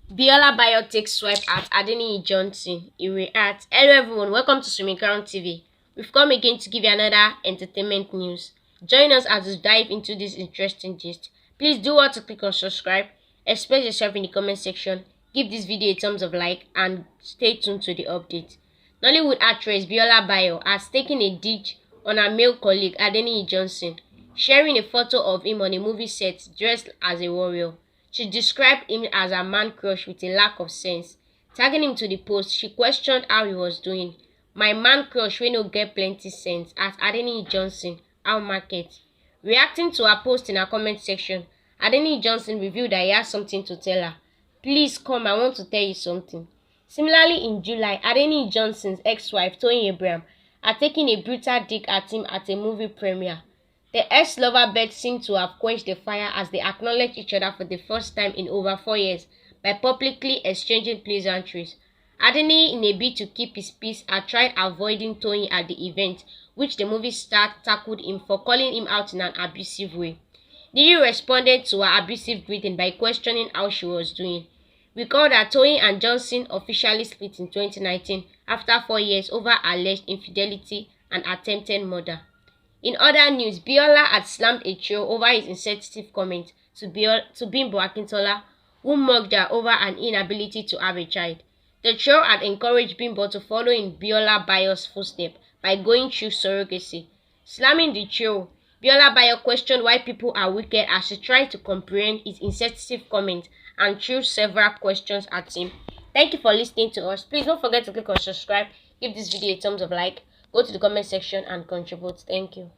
Biola Bayo takes swipe at Adeniyi Johnson. He reacts. Hello everyone, welcome to Swimming Crown TV. We've come again to give you another entertainment news. Join us as we dive into this interesting gist. Please do want to click on subscribe, express yourself in the comment section, give this video a thumbs up like, and stay tuned to the update. Nollywood actress Biola Bayo has taken a dig on her male colleague Adeniyi Johnson, sharing a photo of him on a movie set dressed as a warrior. She described him as a man crush with a lack of sense. Tagging him to the post, she questioned how he was doing. My man crush wey no get plenty sense at Adeniyi Johnson, how market. Reacting to her post in her comment section, Adeniyi Johnson revealed that he has something to tell her. Please come, I want to tell you something. Similarly, in July, Adeniyi Johnson's ex-wife Toyin Abraham had taken a brutal dig at him at a movie premiere. The ex-lovebirds seem to have quenched the fire as they acknowledged each other for the first time in over 4 years by publicly exchanging pleasantries. Adeniyi, in a bid to keep his peace, had tried avoiding Toyin at the event, which the movie star tackled him for calling him out in an abusive way. Diddy responded to her abusive greeting by questioning how she was doing. Recall that Toyin and Johnson officially split in 2019 after 4 years over alleged infidelity and attempted murder. In other news, Biola had slammed a trio over his insensitive comment to Bimbo Akintola, who mocked her over an inability to have a child. The trio had encouraged Bimbo to follow in Biola Bayo's footsteps by going through surrogacy. Slamming the trio, Biola Bayo questioned why people are wicked as she tried to comprehend his insensitive comment and threw several questions at him. Thank you for listening to us. Please don't forget to click on subscribe, give this video a thumbs up like, go to the comment section and contribute. Thank you.